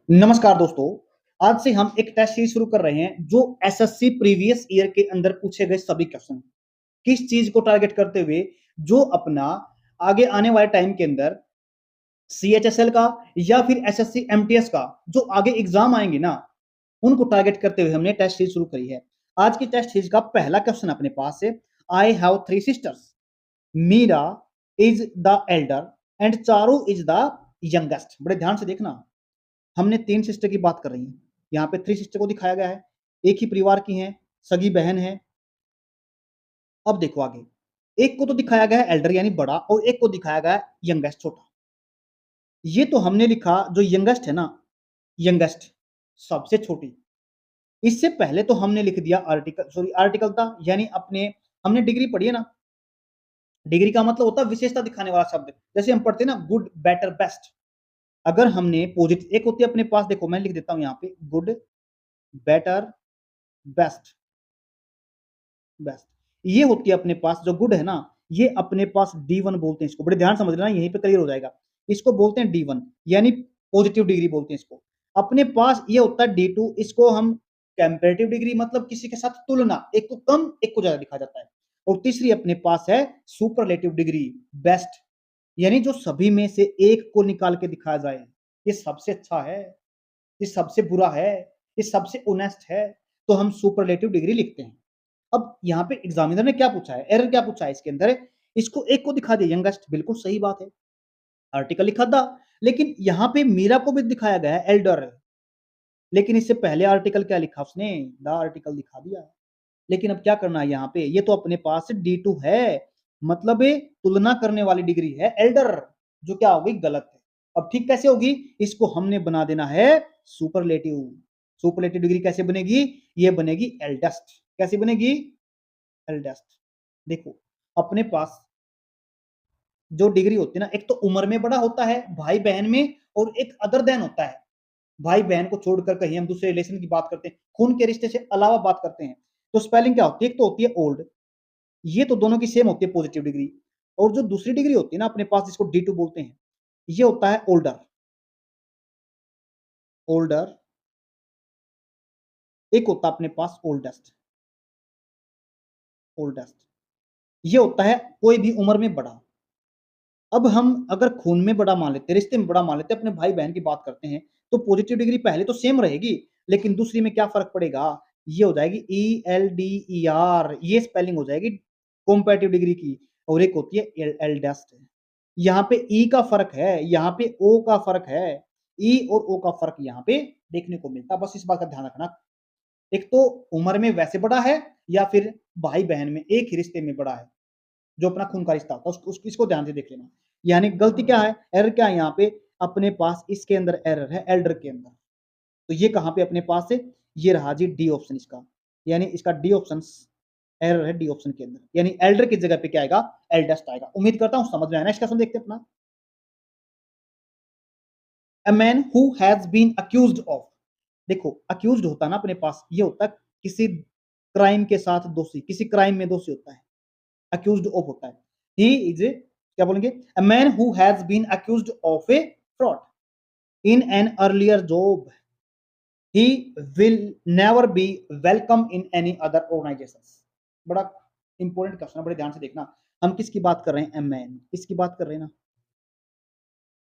नमस्कार दोस्तों। आज से हम एक टेस्ट सीरीज शुरू कर रहे हैं जो एसएससी प्रीवियस ईयर के अंदर पूछे गए सभी क्वेश्चन किस चीज को टारगेट करते हुए जो अपना आगे आने वाले टाइम के अंदर सीएचएसएल का या फिर एसएससी एमटीएस का जो आगे एग्जाम आएंगे ना उनको टारगेट करते हुए हमने टेस्ट सीरीज शुरू करी है। आज की टेस्ट सीरीज का पहला क्वेश्चन अपने पास है। I have three sisters, Meera is the elder and Charu is the youngest. बड़े ध्यान से देखना, हमने 3 सिस्टर की बात कर रही हैं। यहाँ पे 3 सिस्टर को दिखाया गया है, एक ही परिवार की हैं, सगी बहन है। अब देखो आगे, एक को तो दिखाया गया है एल्डर यानी बड़ा और एक को दिखाया गया है यंगेस्ट छोटा। ये तो हमने लिखा जो यंगेस्ट है ना, यंगेस्ट सबसे छोटी। इससे पहले तो हमने लिख दिया आर्टिकल था यानी अपने हमने डिग्री पढ़ी है ना, डिग्री का मतलब होता है विशेषता दिखाने वाला शब्द। जैसे हम पढ़ते हैं ना गुड, बेटर, बेस्ट। अगर हमने पॉजिटिव एक होती है अपने पास, देखो मैं लिख देता हूँ यहाँ पे गुड, बेटर, बेस्ट, बेस्ट। ये होती है अपने पास जो गुड है ना, ये अपने पास D1 बोलते हैं इसको। बड़े ध्यान समझ लेना, यहीं पे क्लियर हो जाएगा। इसको बोलते हैं D1 यानी पॉजिटिव डिग्री बोलते हैं इसको। अपने पास ये होता है D2, इसको हम कंपैरेटिव डिग्री मतलब किसी के साथ तुलना, एक को कम एक को ज्यादा लिखा जाता है। और तीसरी अपने पास है सुपरलेटिव डिग्री, बेस्ट यानी जो सभी में से एक को निकाल के दिखाया जाए। ये सबसे अच्छा है, ये सबसे बुरा है, ये सबसे ऑनेस्ट है, तो हम सुपरलेटिव डिग्री लिखते हैं। अब यहाँ पे एग्जामिनर ने क्या पूछा है, एरर क्या पूछा है इसके अंदर, इसको एक को दिखा दिया यंगेस्ट, बिल्कुल सही बात है, आर्टिकल लिखा था। लेकिन यहाँ पे मीरा को भी दिखाया गया है एल्डर, लेकिन इससे पहले आर्टिकल क्या लिखा उसने, द आर्टिकल दिखा दिया। लेकिन अब क्या करना है यहाँ पे, ये तो अपने पास D2 है, मतलब ये तुलना करने वाली डिग्री है एल्डर, जो क्या होगी गलत है। अब ठीक कैसे होगी, इसको हमने बना देना है सुपरलेटिव। सुपरलेटिव डिग्री कैसे बनेगी, ये बनेगी एल्डेस्ट। कैसे बनेगी, एल्डेस्ट। देखो अपने पास जो डिग्री होती है ना, एक तो उम्र में बड़ा होता है भाई बहन में, और एक अदर देन होता है। भाई बहन को छोड़कर कहीं हम दूसरे रिलेशन की बात करते हैं, खून के रिश्ते से अलावा बात करते हैं, तो स्पेलिंग क्या होती है, एक तो होती है ओल्ड, ये तो दोनों की सेम होती है पॉजिटिव डिग्री। और जो दूसरी डिग्री होती है ना अपने पास, जिसको D2 बोलते हैं, ये होता है ओल्डर। ओल्डर एक होता है अपने पास ओल्डेस्ट। ओल्डेस्ट ये होता है कोई भी उम्र में बड़ा। अब हम अगर खून में बड़ा मान लेते, रिश्ते में बड़ा मान लेते, अपने भाई बहन की बात करते हैं, तो पॉजिटिव डिग्री पहले तो सेम रहेगी, लेकिन दूसरी में क्या फर्क पड़ेगा, ये हो जाएगी ELDER, ये स्पेलिंग हो जाएगी कंपैरेटिव डिग्री की। और एक होती है एल्डेस्ट। यहाँ पे ई का फर्क है, यहाँ पे ओ का फर्क है, ई और ओ का फर्क यहाँ पे देखने को मिलता है। बस इस बात का ध्यान रखना, एक तो उम्र में वैसे बड़ा है, या फिर भाई बहन में एक ही रिश्ते में बड़ा है, जो अपना खून का रिश्ता होता है इसको ध्यान से देख लेना। यानी गलती क्या है, एरर क्या है यहाँ पे, अपने पास इसके अंदर एरर है एल्डर के अंदर। तो ये कहाँ पे अपने पास है, ये रहा जी डी ऑप्शन इसका, यानी इसका डी ऑप्शन एरर है डी ऑप्शन के अंदर, यानी एल्डर की जगह पे क्या आएगा, एल्डेस्ट आएगा। उम्मीद करता हूं समझ में आया। नेक्स्ट क्वेश्चन देखते हैं अपना। A man who has been accused of, देखो अक्यूज्ड होता है ना अपने पास, ये होता है किसी क्राइम के साथ दोषी, किसी क्राइम में दोषी होता है, अक्यूज्ड ऑफ होता है। ही इज क्या बोलेंगे, a man who has been accused of a fraud in an earlier job, he will never be welcome in any other organisation. बड़ा इंपॉर्टेंट क्वेश्चन है, बड़े ध्यान से देखना। हम किसकी बात कर रहे हैं, ए मैन, इसकी बात कर रहे हैं ना।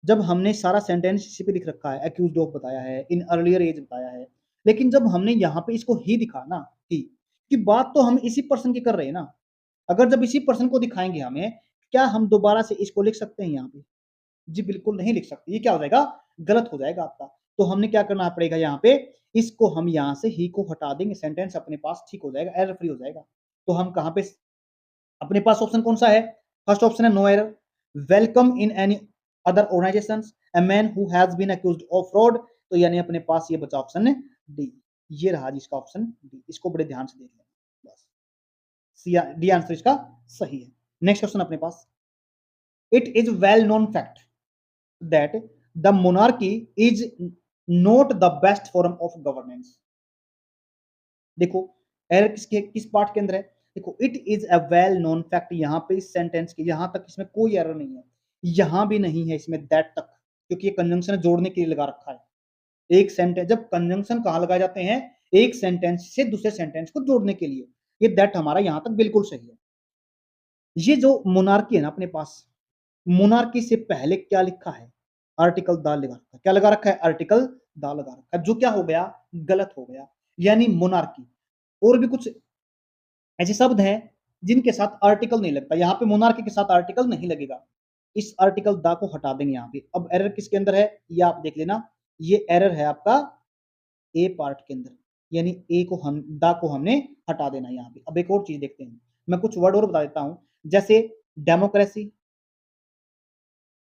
जब हमने सारा सेंटेंस इसी पे लिख रखा है, अक्यूज्ड ऑफ बताया है, इन अर्लियर एज बताया है, लेकिन जब हमने यहाँ पे इसको ही दिखा ना, ही की बात तो हम इसी पर्सन की कर रहे हैं ना। अगर जब इसी पर्सन को दिखाएंगे हमें, क्या हम दोबारा से इसको लिख सकते हैं यहाँ पे, जी बिल्कुल नहीं लिख सकते। ये क्या हो जाएगा, गलत हो जाएगा आपका। तो हमने क्या करना पड़ेगा यहाँ पे, इसको हम यहाँ से ही को हटा देंगे, सेंटेंस अपने पास ठीक हो जाएगा, एरर फ्री हो जाएगा। तो हम कहाँ पे, अपने पास ऑप्शन कौन सा है, फर्स्ट ऑप्शन है no error, welcome in any other organisation, a man who has been accused of fraud, तो यानी अपने पास ये बचा ऑप्शन डी। ये रहा जी इसका ऑप्शन डी, इसको बड़े ध्यान से देख लें, बस डी आंसर इसका सही है। नेक्स्ट क्वेश्चन अपने पास, it is well known fact that the monarchy is not the best form of governance. देखो एरर किस पार्ट के अंदर है, देखो it is a well known fact, यहाँ पे इस सेंटेंस के यहाँ तक इसमें कोई एरर नहीं है, यहाँ भी नहीं है इसमें दैट तक, क्योंकि ये कंजंक्शन जोड़ने के लिए लगा रखा है। एक सेंटेंस, जब कंजंक्शन कहाँ लगाए जाते हैं, एक सेंटेंस से दूसरे सेंटेंस को जोड़ने के लिए। ये दैट हमारा यहां तक बिल्कुल सही है। ये जो मोनार्की है ना अपने पास, मोनार्की से पहले क्या लिखा है, आर्टिकल दा लगा रखा है। क्या लगा रखा है, आर्टिकल दा लगा रखा है, जो क्या हो गया, गलत हो गया। यानी मोनार्की। और भी कुछ ऐसे शब्द हैं जिनके साथ आर्टिकल नहीं लगता, यहाँ पे मोनार्की के साथ आर्टिकल नहीं लगेगा। इस आर्टिकल दा को हटा देंगे यहाँ पे। अब एरर किसके अंदर है, ये आप देख लेना। ये एरर है आपका ए पार्ट के अंदर, यानी ए को हम दा को हमने हटा देना यहाँ पे। अब एक और चीज देखते हैं, मैं कुछ वर्ड और बता देता हूं, जैसे डेमोक्रेसी,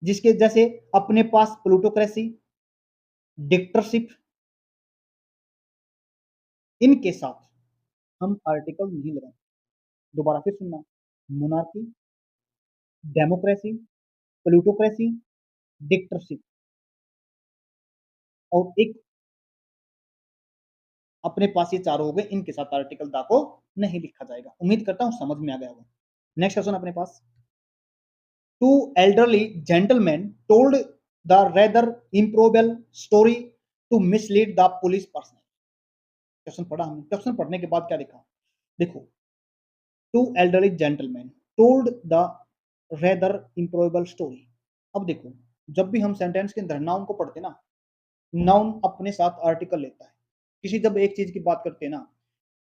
जिसके जैसे अपने पास प्लूटोक्रेसी, डिक्टेटरशिप, इनके साथ हम आर्टिकल नहीं लगाते। दोबारा फिर सुनना, मोनार्की, डेमोक्रेसी, प्लूटोक्रेसी, डिक्टेटरशिप, और एक अपने पास ये चारों हो गए, इनके साथ आर्टिकल दा को नहीं लिखा जाएगा। उम्मीद करता हूं समझ में आ गया होगा। नेक्स्ट क्वेश्चन अपने पास, two elderly gentlemen told the rather improbable story to mislead the police personnel। Question पढ़ा हमने, क्वेश्चन पढ़ने के बाद क्या लिखा, देखो, two elderly gentleman told the rather improbable story. अब देखो, जब भी हम सेंटेंस के अंदर नाउन को पढ़ते ना, नाउन अपने साथ आर्टिकल लेता है। किसी जब एक चीज की बात करते हैं ना,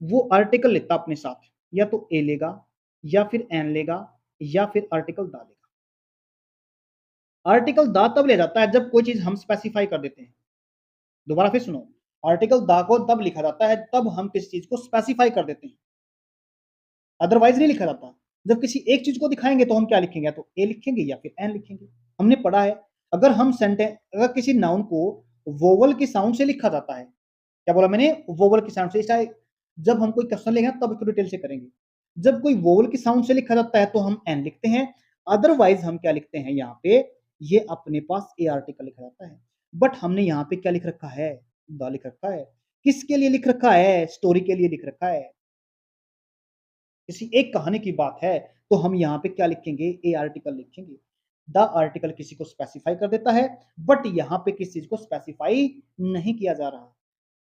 वो आर्टिकल लेता अपने साथ, या तो ए लेगा, या फिर एन लेगा, या फिर आर्टिकल दा लेगा। आर्टिकल दा तब ले जाता है जब कोई चीज हम स्पेसिफाई कर देते हैं। दोबारा फिर सुनो, आर्टिकल दा को तब लिखा जाता है तब हम किसी चीज को स्पेसिफाई कर देते हैं, अदरवाइज नहीं लिखा जाता। जब किसी एक चीज को दिखाएंगे तो हम क्या लिखेंगे, या तो ए लिखेंगे या फिर एन लिखेंगे। हमने पढ़ा है, अगर हम सेंटेंस, अगर किसी नाउन को वोवल की साउंड से लिखा जाता है, क्या बोला मैंने, वोवल की साउंड से, चाहे जब हम कोई क्वेश्चन लेंगे तब इसको डिटेल से करेंगे। जब कोई वोवल की साउंड से लिखा जाता है तो हम एन लिखते हैं, अदरवाइज हम क्या लिखते हैं, यहाँ पे ये अपने पास ए आर्टिकल लिखा जाता है। बट हमने यहाँ पे क्या लिख रखा है, द लिख रखा है। किसके लिए लिख रखा है, स्टोरी के लिए लिख रखा है। किसी एक कहानी की बात है तो हम यहाँ पे क्या लिखेंगे, ए आर्टिकल लिखेंगे। द आर्टिकल किसी को स्पेसिफाई कर देता है, बट यहाँ पे किस चीज को स्पेसिफाई नहीं किया जा रहा,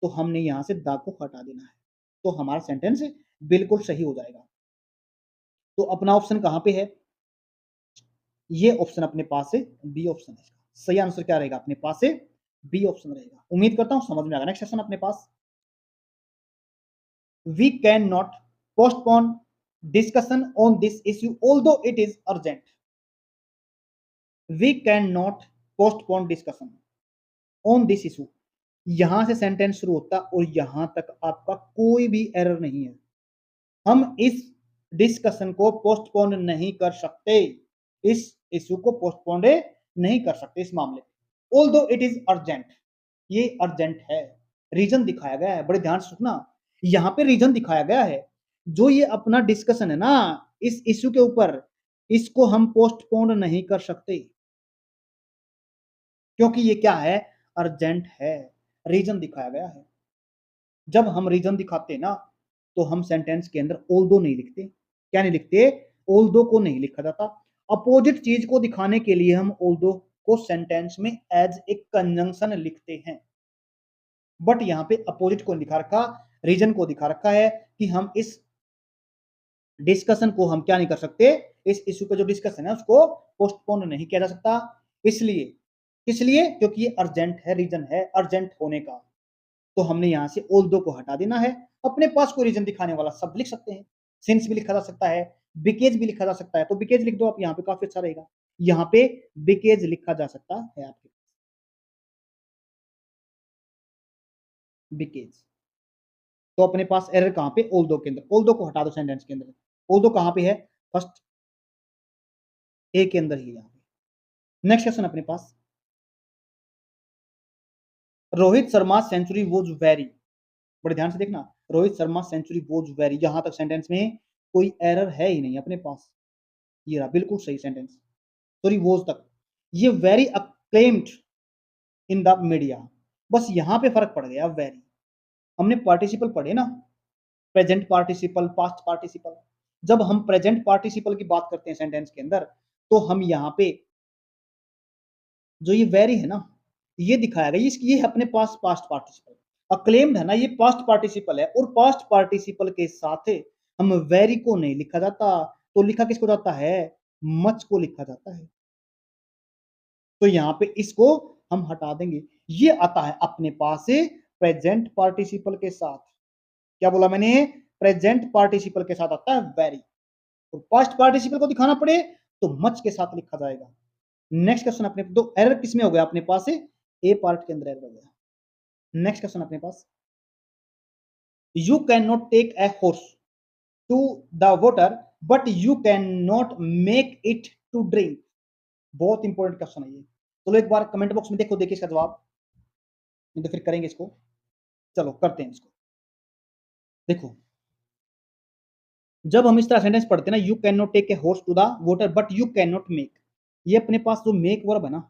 तो हमने यहाँ से द को हटा देना है, तो हमारा सेंटेंस बिल्कुल सही हो जाएगा। तो अपना ऑप्शन कहाँ पे है, ये ऑप्शन अपने पास है, बी ऑप्शन है। सही आंसर क्या रहेगा अपने पास है, बी ऑप्शन रहेगा। उम्मीद करता हूं समझ में आ गया। नेक्स्ट क्वेश्चन अपने पास, we can not postpone discussion on this issue although it is urgent। we cannot postpone discussion on this issue। यहां से सेंटेंस शुरू होता और यहां तक आपका कोई भी एरर नहीं है। हम इस डिस्कशन को पोस्टपोन नहीं कर सकते, इस इश्यू को पोस्टपोन नहीं कर सकते इस मामले में। ऑल्दो इट इज अर्जेंट, ये अर्जेंट है, रीजन दिखाया गया है, बड़े ध्यान से सुनना, यहाँ पे रीजन दिखाया गया है। जो ये अपना डिस्कशन है ना इस इश्यू के ऊपर, इसको हम पोस्टपोन नहीं कर सकते, क्योंकि ये क्या है, अर्जेंट है, रीजन दिखाया गया है। जब हम रीजन दिखाते हैं ना तो हम सेंटेंस के अंदर ऑल्दो नहीं लिखते। क्या नहीं लिखते, ऑल्दो को नहीं लिखा जाता। अपोजिट चीज को दिखाने के लिए हम ऑल्दो को सेंटेंस में एज ए कंजंक्शन लिखते हैं, बट यहाँ पे अपोजिट को लिखा रखा, रीजन को दिखा रखा है कि हम इस डिस्कशन को हम क्या नहीं कर सकते, इस इश्यू पे जो डिस्कशन है उसको पोस्टपोन नहीं किया जा सकता। इसलिए, इसलिए क्योंकि ये अर्जेंट है, रीजन है अर्जेंट होने का, तो हमने यहां से ऑल दो को हटा देना है। अपने पास कोई रीजन दिखाने वाला शब्द लिख सकते हैं, सिंस भी लिखा जा सकता है, बिकेज भी लिखा जा सकता है, तो बिकेज लिख दो आप यहाँ पे, काफी अच्छा रहेगा। यहाँ पे बिकेज लिखा जा सकता है आपके, बिकेज। तो अपने पास एरर कहां पे, ऑल दो के अंदर, ऑल दो को हटा दो सेंटेंस के अंदर। ऑल दो कहां पे है, फर्स्ट ए के अंदर ही यहाँ पे। नेक्स्ट क्वेश्चन अपने पास, Rohit Sharma century was very, बड़े ध्यान से देखना, Rohit Sharma century was very, यहां तक सेंटेंस में कोई एरर है ही नहीं अपने पास, ये रहा बिल्कुल सही सेंटेंस। सॉरी वॉज तक, ये very acclaimed in the media, बस यहां पे फर्क पड़ गया। वेरी, हमने पार्टिसिपल पढ़े ना, प्रेजेंट पार्टिसिपल, पास्ट पार्टिसिपल। जब हम प्रेजेंट पार्टिसिपल की बात करते हैं सेंटेंस के अंदर, तो हम यहाँ पे जो ये वेरी है ना, ये दिखाएगा ये अपने पास पास्ट पार्टिसिपल अक्लेम्ड है ना, ये पास्ट पार्टिसिपल है और पास्ट पार्टिसिपल के साथ हम वेरी को नहीं लिखा जाता, तो लिखा किसको जाता है, मच को लिखा जाता है। तो यहां पे इसको हम हटा देंगे। ये आता है अपने पास प्रेजेंट पार्टिसिपल के साथ। क्या बोला मैंने, प्रेजेंट पार्टिसिपल के साथ आता है वेरी। तो पास्ट पार्टिसिपल को दिखाना पड़े तो मच के साथ लिखा जाएगा। नेक्स्ट क्वेश्चन अपने तो एरर किसमें हो गया अपने पास ए पार्ट के अंदर एरर हो गया। नेक्स्ट क्वेश्चन अपने पास, you can not take a horse to the water but you can not make it to drink. बहुत इंपॉर्टेंट क्वेश्चन है ये। चलो एक बार कमेंट बॉक्स में देखो, देखिए इसका जवाब, नहीं तो फिर करेंगे इसको। चलो करते हैं इसको। देखो जब हम इस तरह सेंटेंस पढ़ते हैं ना, you can not take a horse to the water but you can not make, ये अपने पास जो मेक वर्ब है ना,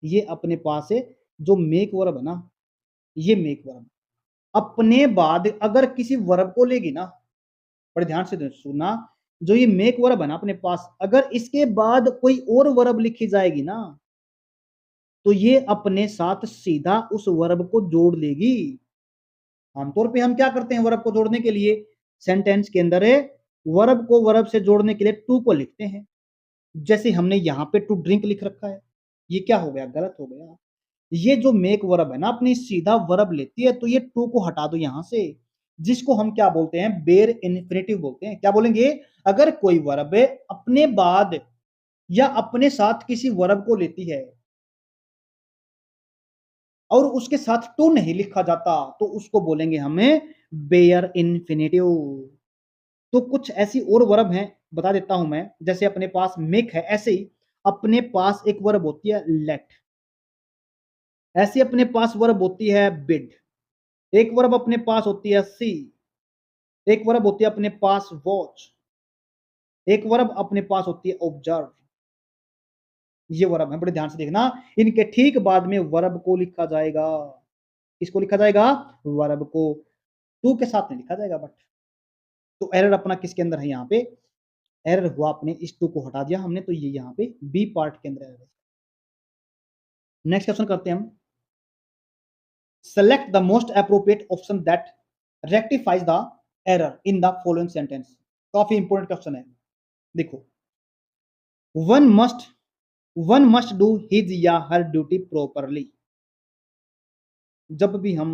ये अपने पास है जो मेक वर्ब है ना, ये मेक वर्ब अपने बाद अगर किसी वर्ब को लेगी ना, बड़े ध्यान से सुनना, जो ये मेक वर्ब है ना अपने पास, अगर इसके बाद कोई और वर्ब लिखी जाएगी ना, तो ये अपने साथ सीधा उस वर्ब को जोड़ लेगी। आमतौर पे हम क्या करते हैं वर्ब को जोड़ने के लिए, सेंटेंस के अंदर वर्ब को वर्ब से जोड़ने के लिए टू को लिखते हैं। जैसे हमने यहाँ पे टू ड्रिंक लिख रखा है, ये क्या हो गया, गलत हो गया। ये जो मेक वर्ब है ना अपनी सीधा वर्ब लेती है, तो ये टू को हटा दो यहां से, जिसको हम क्या बोलते हैं, बेर इन्फिनेटिव बोलते हैं। क्या बोलेंगे, अगर कोई वर्ब अपने बाद या अपने साथ किसी वर्ब को लेती है और उसके साथ टू नहीं लिखा जाता, तो उसको बोलेंगे हमें बेयर इन्फिनेटिव। तो कुछ ऐसी और वर्ब हैं, बता देता हूं मैं। जैसे अपने पास मेक है, ऐसे ही अपने पास एक वर्ब होती है लेट, ऐसी अपने पास वर्ब होती है बिड, एक वर्ब अपने पास होती है सी, एक वर्ब होती है अपने पास वॉच, एक वर्ब अपने पास होती है ऑब्जर्व। ये वर्ब है, बड़े ध्यान से देखना, इनके ठीक बाद में वर्ब को लिखा जाएगा। किसको लिखा जाएगा, वर्ब को, टू के साथ नहीं लिखा जाएगा। बट तो एरर अपना किसके अंदर है, यहाँ पे एरर हुआ अपने इस टू को हटा दिया हमने, तो ये यहाँ पे बी पार्ट के अंदर एरर है। नेक्स्ट क्वेश्चन करते हैं हम, select the most appropriate option that rectifies the error in the following sentence. काफी इंपॉर्टेंट क्वेश्चन है। देखो, one must one must do his या हर ड्यूटी प्रॉपरली। जब भी हम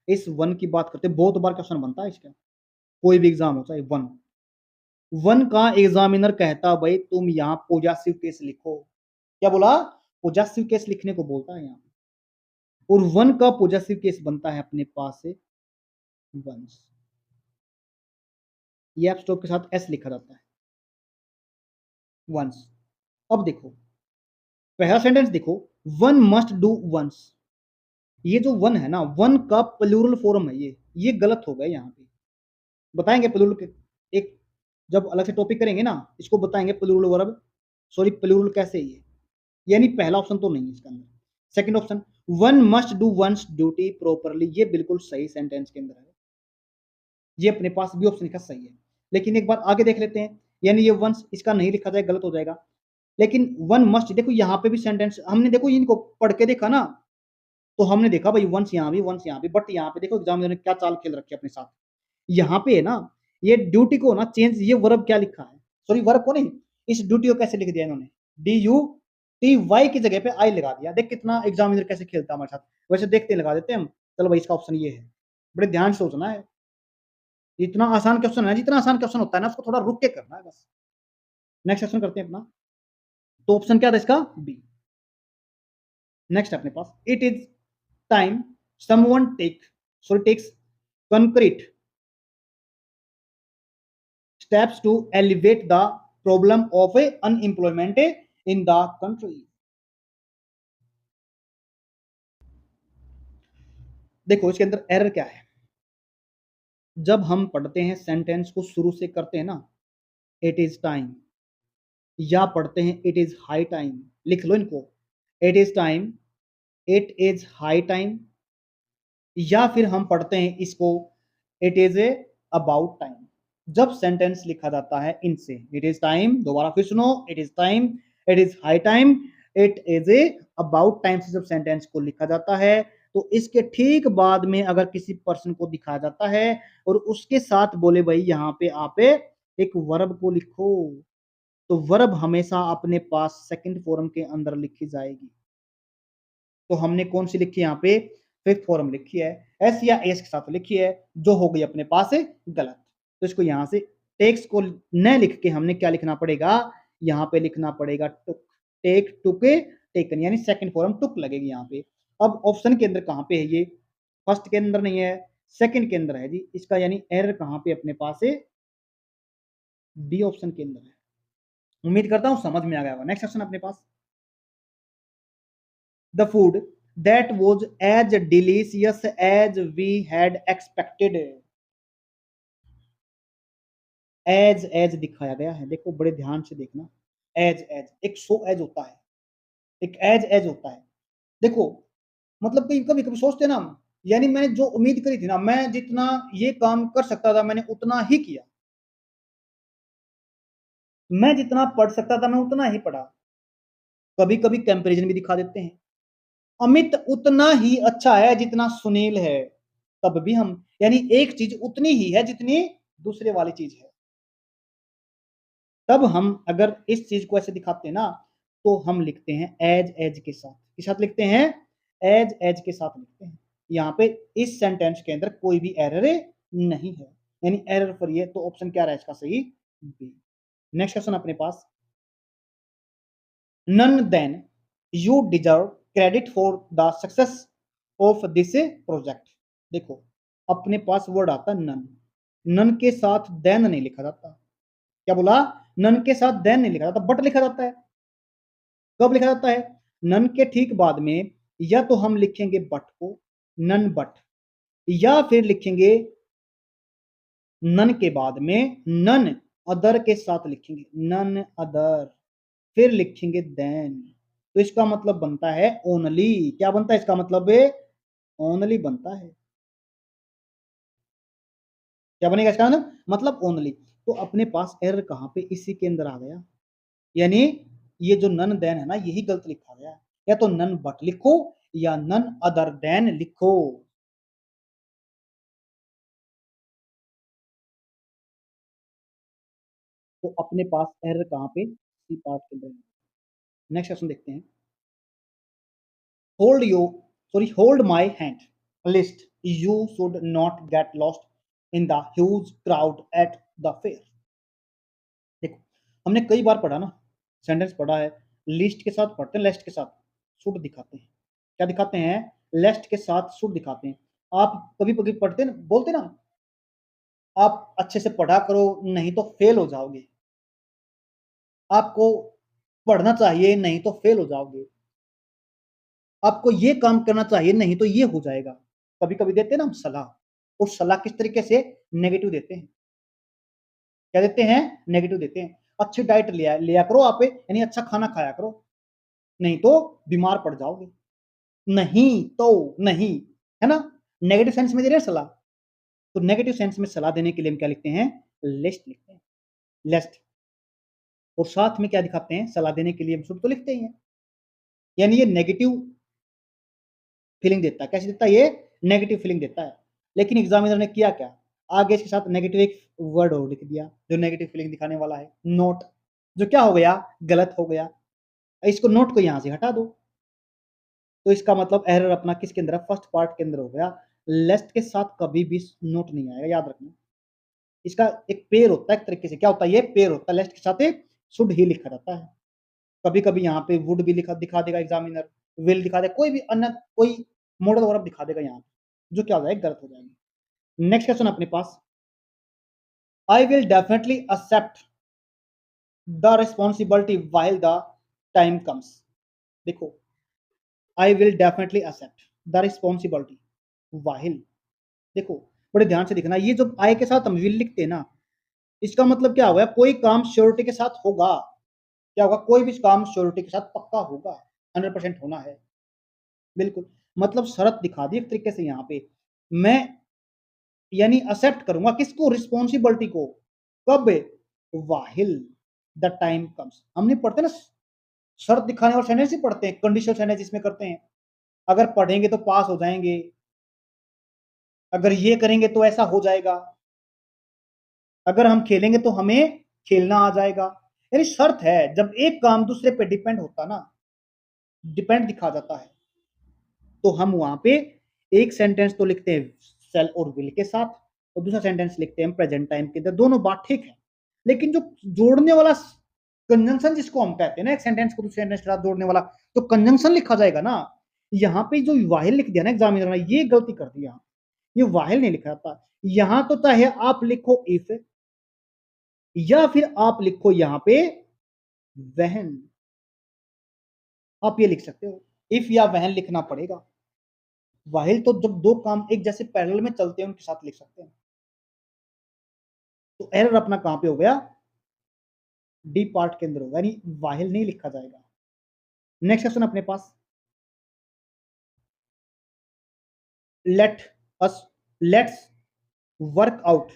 इस वन की बात करते हैं, बहुत बार क्वेश्चन बनता है इसका, कोई भी एग्जाम हो चाहे वन, वन का एग्जामिनर कहता भाई तुम यहाँ पॉजेसिव केस लिखो। क्या बोला, पॉजेसिव केस लिखने को बोलता है यहाँ, और वन का पॉजेसिव केस बनता है अपने पास से वंस, ये एप स्टॉप के साथ एस लिखा जाता है वंस। अब देखो पहला सेंटेंस देखो, वन मस्ट डू वंस, ये जो वन है ना, वन का प्लूरल फॉर्म है, ये गलत हो गया यहाँ पे। बताएंगे प्लूरल के, एक जब अलग से टॉपिक करेंगे ना, इसको बताएंगे प्लूरल वर्ब, सॉरी प्लूरल कैसे है ये, यानी पहला ऑप्शन तो नहीं है इसका अंदर। Second option, one must do once duty properly, ये बिल्कुल सही सेंटेंस के अंदर है, ये अपने पास भी ऑप्शन का सही है। लेकिन एक बार आगे देख लेते हैं, यानी ये वंस इसका नहीं लिखा जाए, गलत हो जाएगा। लेकिन वन मस्ट, देखो यहाँ पे भी सेंटेंस हमने देखो इनको पढ़ के देखा ना, तो हमने देखा भाई वंस यहाँ भी वंस यहाँ भी, बट यहाँ पे देखो एग्जामिनर ने क्या चाल खेल रखी है अपने साथ। यहाँ पे है ना, ये ड्यूटी को ना चेंज, ये वर्ब क्या लिखा है, सॉरी वर्ब को नहीं, इस ड्यूटी को कैसे लिख दिया इन्होंने, डी यू टी वाई की जगह पे आई लगा दिया। देख कितना एग्जामिनर कैसे खेलता है हमारे साथ, वैसे देखते लगा देते हैं हम। चलो भाई इसका ऑप्शन ये है, बड़े ध्यान से सोचना है, इतना आसान क्वेश्चन है, जितना आसान क्वेश्चन होता है ना उसको थोड़ा रुक के करना है बस। नेक्स्ट क्वेश्चन करते हैं अपना, तो ऑप्शन क्या था इसका, बी। नेक्स्ट अपने पास, it is time someone takes concrete steps to elevate the problem of unemployment in the country। देखो इसके अंदर एरर क्या है, जब हम पढ़ते हैं सेंटेंस को शुरू से करते हैं ना, इट इज टाइम, या पढ़ते हैं इट इज हाई टाइम, लिख लो इनको, it is time, it is high time, या फिर हम पढ़ते हैं इसको it is a about time. जब सेंटेंस लिखा जाता है इनसे, इट इज टाइम, दोबारा फिर सुनो, it is time, it is high time, it is a about time से जब सेंटेंस को लिखा जाता है तो इसके ठीक बाद में अगर किसी पर्सन को दिखाया जाता है और उसके साथ बोले भाई यहाँ पे आप एक वर्ब को लिखो, तो वर्ब हमेशा अपने पास सेकंड फॉर्म के अंदर लिखी जाएगी। तो हमने कौन सी लिखी यहाँ पे फिफ्थ फॉर्म लिखी है, एस या एस के साथ लिखी है, जो हो गई अपने पास गलत। तो इसको यहाँ से टेक्स को न लिख के हमने क्या लिखना पड़ेगा, यहाँ पे लिखना पड़ेगा टुक, टेक टुक टेकन, यानी सेकंड फॉर्म टुक लगेगी यहाँ पे। अब ऑप्शन के अंदर कहाँ पे है ये, फर्स्ट के अंदर नहीं है, सेकंड के अंदर है जी, इसका यानी एरर कहाँ पे अपने पास है, डी ऑप्शन के अंदर है। उम्मीद करता हूँ समझ में आ गया होगा। नेक्स्ट क्वेश्चन अपने पास, the food that was as delicious as we had expected, as दिखाया गया है, देखो बड़े ध्यान से देखना, as एक सो एज होता है, एक एज होता है। देखो मतलब कि कभी कभी सोचते ना हम, यानी मैंने जो उम्मीद करी थी ना, मैं जितना ये काम कर सकता था मैंने उतना ही किया, मैं जितना पढ़ सकता था मैं उतना ही पढ़ा। कभी कभी कंपैरिजन भी दिखा देते हैं, अमित उतना ही अच्छा है जितना सुनील है, तब भी हम, यानी एक चीज उतनी ही है जितनी दूसरे वाली चीज है, तब हम अगर इस चीज को ऐसे दिखाते हैं ना तो हम लिखते हैं एज के साथ, किस साथ लिखते हैं, एज के साथ लिखते हैं। यहाँ पे इस सेंटेंस के अंदर कोई भी एरर नहीं है, यानी एरर फ्री है, तो ऑप्शन क्या रहा है इसका सही, बी। नेक्स्ट क्वेश्चन अपने पास, none then you deserve credit for the success of this project। देखो अपने पास वर्ड आता नन, नन के साथ देन नहीं लिखा जाता, क्या बोला, नन के साथ देन नहीं लिखा जाता, बट लिखा जाता है। कब लिखा जाता है, नन के ठीक बाद में या तो हम लिखेंगे बट को, नन बट, या फिर लिखेंगे नन के बाद में नन अदर के साथ लिखेंगे, नन अदर, फिर लिखेंगे देन, तो इसका मतलब बनता है ओनली, क्या बनता है इसका मतलब है, ओनली बनता है, क्या बनेगा इसका मतलब ओनली। तो अपने पास एरर कहां पे, इसी के अंदर आ गया, यानी ये जो नन देन है ना यही गलत लिखा गया, या तो नन बट लिखो या नन अदर देन लिखो। तो अपने पास एरर कहां पे, सी पार्ट के अंदर। नेक्स्ट क्वेश्चन देखते हैं, hold you sorry hold my hand list, you should not get lost in the huge crowd at the fair. देखो हमने कई बार पढ़ा ना, सेंटेंस पढ़ा है, लिस्ट के साथ पढ़ते हैं, लेस्ट के साथ शुड दिखाते हैं, क्या दिखाते हैं, लेस्ट के साथ शुड दिखाते हैं। आप कभी कभी पढ़ते ना, बोलते ना, आप अच्छे से पढ़ा करो नहीं तो फेल हो जाओगे, आपको पढ़ना चाहिए नहीं तो फेल हो जाओगे, आपको ये काम करना चाहिए नहीं तो ये हो जाएगा। कभी कभी देते हैं ना हम सलाह, और सलाह किस तरीके से, नेगेटिव देते हैं, क्या देते हैं, नेगेटिव देते हैं। अच्छी डाइट लिया लिया करो आप, यानी अच्छा खाना खाया करो, नहीं तो बीमार पड़ जाओगे, नहीं तो नहीं, है ना, नेगेटिव सेंस में दे रहे हैं सलाह। तो नेगेटिव सेंस में सलाह देने के लिए हम क्या लिखते हैं, लिस्ट लिखते हैं, लेस्ट। और साथ में क्या दिखाते हैं, सलाह देने के लिए हम शुड तो लिखते ही हैं, यानी ये नेगेटिव फीलिंग देता है, कैसे देता है, ये नेगेटिव फीलिंग देता है। लेकिन एग्जामिनर ने किया क्या, आगे इसके साथ नेगेटिव एक वर्ड और लिख दिया जो नेगेटिव फीलिंग दिखाने वाला है, नोट, जो क्या हो गया, गलत हो गया। इसको नोट को यहां से हटा दो, तो इसका मतलब एरर अपना किसके अंदर है, फर्स्ट पार्ट के अंदर हो गया। लेस्ट के साथ कभी भी नोट नहीं आएगा, याद रखना। इसका एक पेयर होता है, एक तरीके से क्या होता है, ये पेयर होता है, लेस्ट के साथ शुड ही लिखा जाता है। कभी कभी यहाँ पे वुड भी लिखा दिखा देगा एग्जामिनर, विल दिखा देगा, कोई भी अन्य कोई मॉडल वर्ब दिखा देगा यहाँ पे, जो क्या हो जाएगा, गलत हो जाएगी। नेक्स्ट क्वेश्चन अपने पास, I will definitely accept the responsibility while the time comes. देखो I will definitely accept the responsibility while, देखो बड़े ध्यान से देखना, ये जो आई के साथ हम विल लिखते हैं ना, इसका मतलब क्या होगा, कोई काम श्योरिटी के साथ होगा, क्या होगा, कोई भी काम श्योरिटी के साथ पक्का होगा, 100% होना है, बिल्कुल। मतलब शर्त दिखा दी एक तरीके से यहाँ पे, मैं यानी एक्सेप्ट करूंगा किसको, रिस्पॉन्सिबिलिटी को, कब, वाहिल द टाइम कम्स। हमने पढ़ते ना शर्त दिखाने वाले सेंटेंस ही पढ़ते हैं, कंडीशनल सेंटेंस इसमें करते हैं। अगर पढ़ेंगे तो पास हो जाएंगे, अगर ये करेंगे तो ऐसा हो जाएगा, अगर हम खेलेंगे तो हमें खेलना आ जाएगा। यानी शर्त है, जब एक काम दूसरे पे डिपेंड होता ना, डिपेंड दिखा जाता है, तो हम वहां पे एक सेंटेंस तो लिखते हैं सेल और विल के साथ, और दूसरा सेंटेंस लिखते हैं प्रेजेंट टाइम के अंदर। दोनों बात ठीक है, लेकिन जो जोड़ने वाला कंजंक्शन जिसको हम कहते हैं ना, एक सेंटेंस को दूसरे सेंटेंस के साथ जोड़ने वाला, तो कंजंक्शन लिखा जाएगा ना। यहाँ पे जो वाहिल लिख दिया ना एग्जामिनर ने, ये गलती कर दी। यहाँ ये वाहिल नहीं लिखा था, यहाँ तो चाहे आप लिखो इफ, या फिर आप लिखो यहाँ पे वहन, आप ये लिख सकते हो, इफ या वहन लिखना पड़ेगा। वाहिल तो जब दो काम एक जैसे पैरेलल में चलते हैं उनके साथ लिख सकते हैं। तो एरर अपना कहां पे हो गया, डी पार्ट के अंदर होगा, यानी वाहिल नहीं लिखा जाएगा। नेक्स्ट क्वेश्चन अपने पास, let us let's work out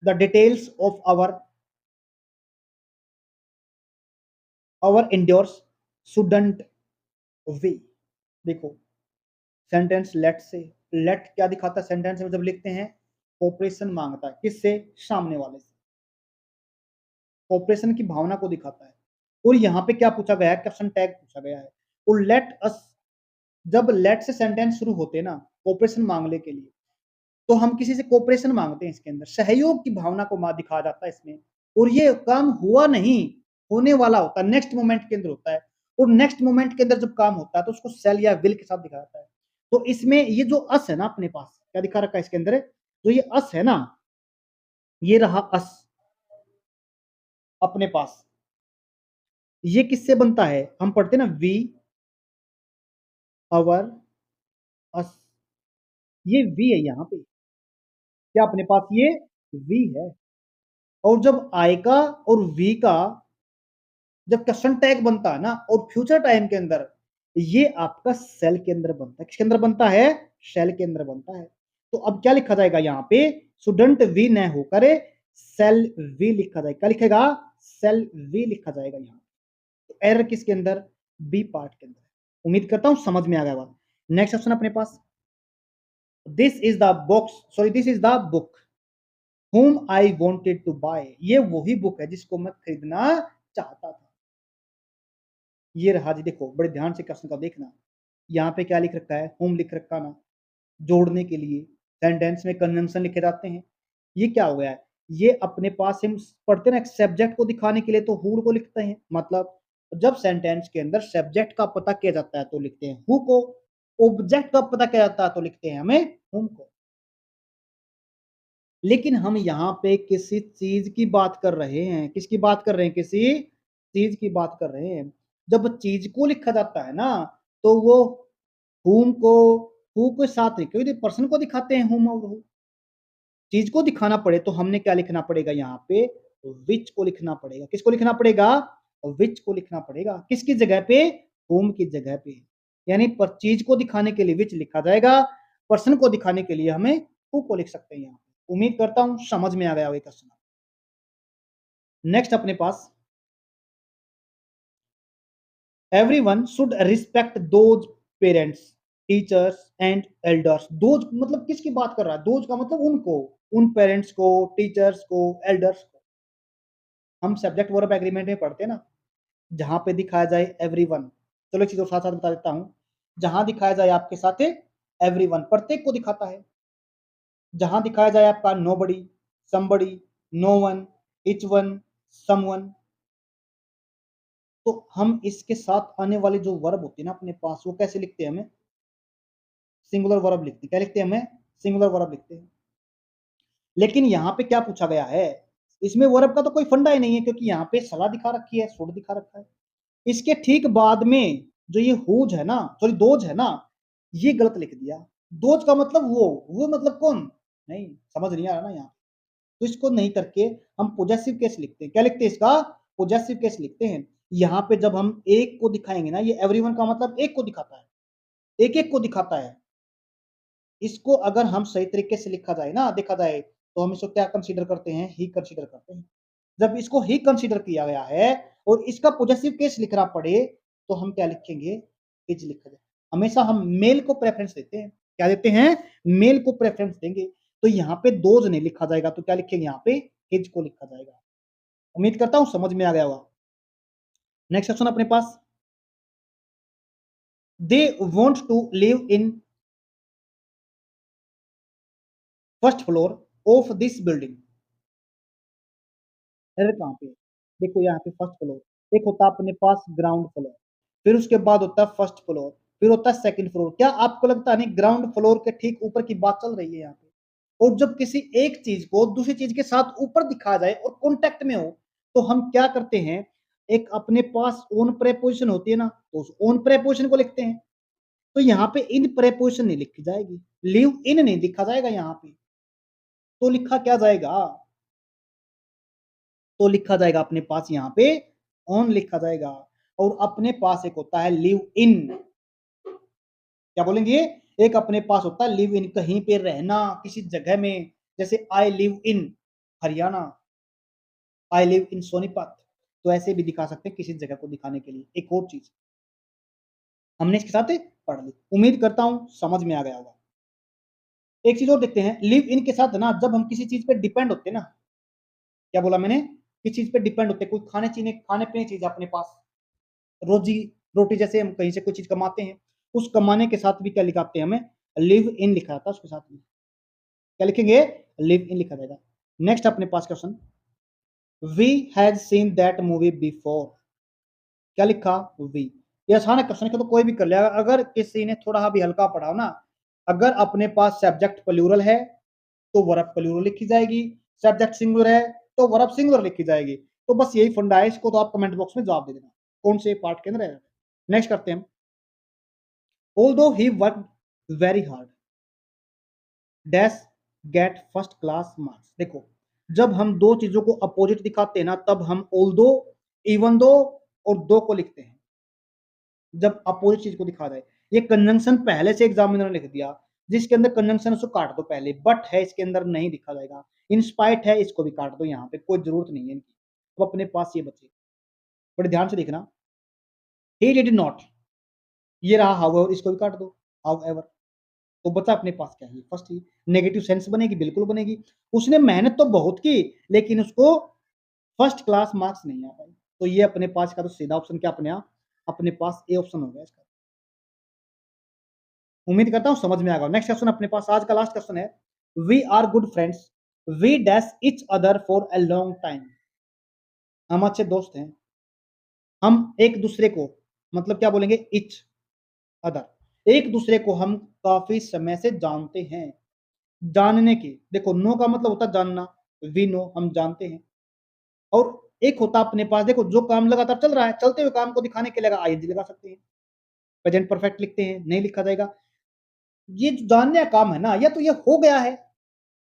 the details of our endures student way. देखो सेंटेंस लेट से, लेट क्या दिखाता है सेंटेंस में जब लिखते हैं, कोऑपरेशन मांगता है, किससे, सामने वाले से, कोऑपरेशन की भावना को दिखाता है। और यहाँ पे क्या पूछा गया है, क्वेश्चन टैग पूछा गया है। और लेट अस, जब लेट से सेंटेंस शुरू होते हैं ना कोऑपरेशन मांगने के लिए, तो हम किसी से कोऑपरेशन मांगते हैं, इसके अंदर सहयोग की भावना को दिखाया जाता है इसमें। और ये काम हुआ नहीं, होने वाला होता है, नेक्स्ट मोमेंट के अंदर होता है। और नेक्स्ट मोमेंट के अंदर जब काम होता है तो उसको सेल या विल के साथ दिखाया जाता है। तो इसमें ये जो अस है ना अपने पास, क्या दिखा रखा है इसके अंदर, जो ये अस है ना, ये रहा अस अपने पास। ये किससे बनता है, हम पढ़ते ना वी, अवर, अस, ये वी है यहाँ पे, क्या अपने पास ये वी है। और जब आई का और वी का जब क्वेश्चन टैग बनता है ना, और फ्यूचर टाइम के अंदर ये आपका सेल के अंदर बनता है, किसके अंदर बनता है, सेल के अंदर बनता है। तो अब क्या लिखा जाएगा यहाँ पे, स्टूडेंट वी न होकर सेल वी लिखा जाएगा, क्या लिखेगा, सेल वी लिखा जाएगा यहाँ। तो एरर किसके अंदर, बी पार्ट के अंदर। उम्मीद करता हूं समझ में आ गया बात। नेक्स्ट ऑप्शन अपने पास, this is the box, sorry this is the book whom I wanted to buy। ये वही बुक है जिसको मैं खरीदना चाहता था। ये रहा जी, देखो बड़े ध्यान से क्वेश्चन का देखना, यहाँ पे क्या लिख रखा है, होम लिख रखा ना, जोड़ने के लिए सेंटेंस में कंजंक्शन लिखे जाते हैं। ये क्या हो गया है, ये अपने पास हम पढ़ते ना, सब्जेक्ट को दिखाने के लिए तो हु को लिखते हैं, मतलब जब सेंटेंस के अंदर सब्जेक्ट का पता किया जाता है तो लिखते हैं हु को, ऑब्जेक्ट का पता किया जाता है तो लिखते हैं हमें हुम को। लेकिन हम यहाँ पे किसी चीज की बात कर रहे हैं, किसकी बात कर रहे हैं, किसी चीज की बात कर रहे हैं। जब चीज को लिखा जाता है ना, तो वो हुम को, हु के साथ नहीं, क्योंकि पर्सन को दिखाते हैं हुम और हु। चीज को दिखाना पड़े तो हमने क्या लिखना पड़ेगा यहाँ पे, विच को लिखना पड़ेगा। किसको लिखना पड़ेगा, विच को लिखना पड़ेगा। किसकी जगह पे, हुम की जगह पे। यानी पर चीज को दिखाने के लिए विच लिखा जाएगा, पर्सन को दिखाने के लिए हमें हु को लिख सकते हैं यहाँ पे। उम्मीद करता हूं समझ में आ गया वही क्वेश्चन। नेक्स्ट अपने पास, everyone should respect those parents, teachers and elders. Those मतलब किसकी बात कर रहा है, दोज का मतलब उनको, उन पेरेंट्स को, टीचर्स को, एल्डर्स को। हम सब्जेक्ट वर्ब एग्रीमेंट में पढ़ते हैं ना, जहां पे दिखाया जाए एवरीवन, चलो एक चीज और साथ साथ बता देता हूं, जहां दिखाया जाए आपके साथ एवरीवन, प्रत्येक को दिखाता है। जहां दिखाया जाए आपका nobody, somebody, no one, each one, someone, तो हम इसके साथ आने वाले जो वर्ब होते हैं ना अपने पास, वो कैसे लिखते हैं, हमें सिंगुलर वर्ब लिखते हैं। क्या लिखते हैं, हमें सिंगुलर वर्ब लिखते हैं। लेकिन यहाँ पे क्या पूछा गया है, इसमें वर्ब का तो कोई फंडा ही नहीं है, क्योंकि यहाँ पे सला दिखा रखी है, शुड दिखा रखा है। इसके ठीक बाद में जो ये हुज है ना, सॉरी दोज है ना, ये गलत लिख दिया। दोज का मतलब वो मतलब कौन, नहीं समझ नहीं आ रहा ना यहाँ। तो इसको नहीं करके हम पोजेसिव केस लिखते हैं। क्या लिखते हैं इसका, पोजेसिव केस लिखते हैं। यहाँ पे जब हम एक को दिखाएंगे ना, ये एवरीवन का मतलब एक को दिखाता है, एक एक को दिखाता है। इसको अगर हम सही तरीके से लिखा जाए ना, देखा जाए, तो हम इसको क्या कंसीडर करते हैं, ही कंसीडर करते हैं। जब इसको ही कंसीडर किया गया है और इसका पोजेसिव केस लिखना पड़े, तो हम क्या लिखेंगे, इज लिखा जाए। हमेशा हम मेल को प्रेफरेंस देते हैं, क्या देते हैं, मेल को प्रेफरेंस देंगे। तो यहाँ पे दोज नहीं लिखा जाएगा, तो क्या लिखेंगे यहाँ पे, इज को लिखा जाएगा। उम्मीद करता हूँ समझ में आ गया होगा। नेक्स्ट क्वेश्चन अपने पास, they want to live in first floor of this building. Error कहाँ पे है? देखो यहाँ पे फर्स्ट फ्लोर, एक होता है अपने पास ग्राउंड फ्लोर, फिर उसके बाद होता है फर्स्ट फ्लोर, फिर होता है सेकंड फ्लोर। क्या आपको लगता नहीं ग्राउंड फ्लोर के ठीक ऊपर की बात चल रही है यहाँ पे? और जब किसी एक चीज को दूसरी चीज के साथ ऊपर दिखाया जाए और कॉन्टेक्ट में हो, तो हम क्या करते हैं, एक अपने पास ओन प्रेपोजिशन होती है ना, तो उस ओन प्रेपोजिशन को लिखते हैं। तो यहाँ पे इन प्रेपोजिशन नहीं लिखी जाएगी, लिव इन नहीं लिखा जाएगा यहाँ पे, तो लिखा क्या जाएगा, तो लिखा जाएगा अपने पास यहाँ पे ऑन लिखा जाएगा। और अपने पास एक होता है लिव इन, क्या बोलेंगे, एक अपने पास होता है लिव इन, कहीं पे रहना किसी जगह में, जैसे I live in Haryana, I live in Sonipat, तो ऐसे भी दिखा सकते हैं किसी जगह को दिखाने के लिए। एक और चीज हमने इसके साथ पढ़ ली, उम्मीद करता हूं समझ में आ गया होगा। एक चीज और देखते हैं, लिव इन के साथ ना जब हम किसी चीज पे डिपेंड होते हैं ना, क्या बोला मैंने, किस चीज पे डिपेंड होते हैं, कोई खाने पीने चीज अपने पास, रोजी रोटी, जैसे हम कहीं से कोई चीज कमाते हैं, उस कमाने के साथ भी क्या लिखाते हैं, हमें लिव इन लिखा था उसके साथ में, क्या लिखेंगे, लिव इन लिखा जाएगा। नेक्स्ट अपने पास question, we had seen that movie before, क्या लिखा, वी। ये आसान है क्वेश्चन, तो कोई भी कर लेगा। अगर किसी ने थोड़ा भी हल्का पढ़ा हो ना, अगर अपने पास सब्जेक्ट प्लूरल है तो वर्ब प्लूरल लिखी जाएगी, सब्जेक्ट सिंगुलर है तो वर्ब सिंगुलर लिखी जाएगी। तो बस यही फंडा है, इसको तो आप कमेंट बॉक्स में जवाब दे देना कौन से पार्ट के अंदर है। नेक्स्ट करते हैं, although he worked very hard dash get first class marks. देखो जब हम दो चीजों को अपोजिट दिखाते हैं ना, तब हम ऑल्दो, इवन दो और दो को लिखते हैं, जब अपोजिट चीज को दिखा जाए। ये कंजंक्शन पहले से एग्जामिनर ने लिख दिया, जिसके अंदर कंजंक्शन उसको काट दो पहले, बट है इसके अंदर नहीं लिखा जाएगा, इंस्पाइट है इसको भी काट दो, यहाँ पे कोई जरूरत नहीं है इनकी। तो अपने पास ये बचे, बड़े ध्यान से देखना, ही डिड नॉट, ये रहा हाउएवर, इसको भी काट दो, हाउएवर। तो बचा अपने पास क्या है, फर्स्ट ही नेगेटिव सेंस बनेगी, बिल्कुल बनेगी। उसने मेहनत तो बहुत की लेकिन उसको फर्स्ट क्लास मार्क्स नहीं आ पाए, तो ये अपने पास का तो सीधा ऑप्शन क्या अपने आप अपने पास ए ऑप्शन हो गया इसका। उम्मीद करता हूं समझ में आ गया। नेक्स्ट क्वेश्चन अपने पास आज का लास्ट क्वेश्चन है, we are good friends, we dash each other for a long time. हम अच्छे दोस्त हैं, हम एक दूसरे को, मतलब क्या बोलेंगे, इच अदर, एक दूसरे को हम काफी समय से जानते हैं। जानने की, देखो नो का मतलब होता है जानना, वी नो हम जानते हैं। और एक होता अपने पास, देखो जो काम लगातार चल रहा है, चलते हुए काम को दिखाने के लिए आईएनजी लगा सकते हैं, प्रेजेंट परफेक्ट लिखते हैं, नहीं लिखा जाएगा। ये जो जानने का काम है ना, या तो ये हो गया है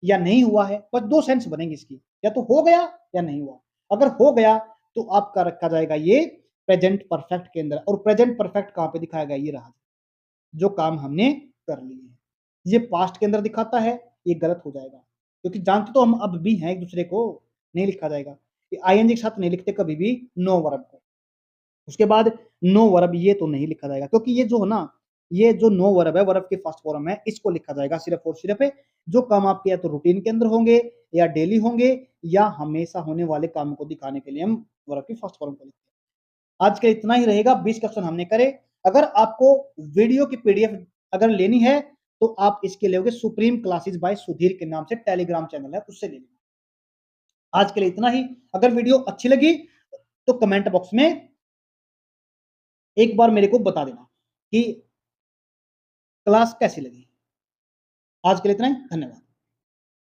या नहीं हुआ है, बस दो सेंस बनेंगे इसकी, या तो हो गया या नहीं हुआ। अगर हो गया तो आपका रखा जाएगा ये प्रेजेंट परफेक्ट के अंदर, और प्रेजेंट परफेक्ट कहां पे दिखाया गया, ये रहा, जो काम हमने कर लिए हैं। ये पास्ट के अंदर दिखाता है, ये गलत हो जाएगा, क्योंकि जानते तो हम अब भी हैं एक दूसरे को, नहीं लिखा जाएगा। आईएनजी के साथ नहीं लिखते कभी भी नो वर्ब को। उसके बाद नो वर्ब, ये तो नहीं लिखा जाएगा, क्योंकि ये जो है ना, ये जो नो वर्ब है, वर्ब की फर्स्ट फॉर्म है, इसको लिखा जाएगा सिर्फ और सिर्फ जो काम आपके या तो रूटीन के अंदर होंगे, या डेली होंगे, या हमेशा होने वाले काम को दिखाने के लिए हम वर्ब की फर्स्ट फॉर्म को लिखते हैं। आज के इतना ही रहेगा, 20 क्वेश्चन हमने करे। अगर आपको वीडियो की पीडीएफ अगर लेनी है तो आप इसके लिए सुप्रीम क्लासेस बाय सुधीर के नाम से टेलीग्राम चैनल है, उससे ले लेना। आज के लिए इतना ही। अगर वीडियो अच्छी लगी तो कमेंट बॉक्स में एक बार मेरे को बता देना कि क्लास कैसी लगी। आज के लिए इतना ही, धन्यवाद।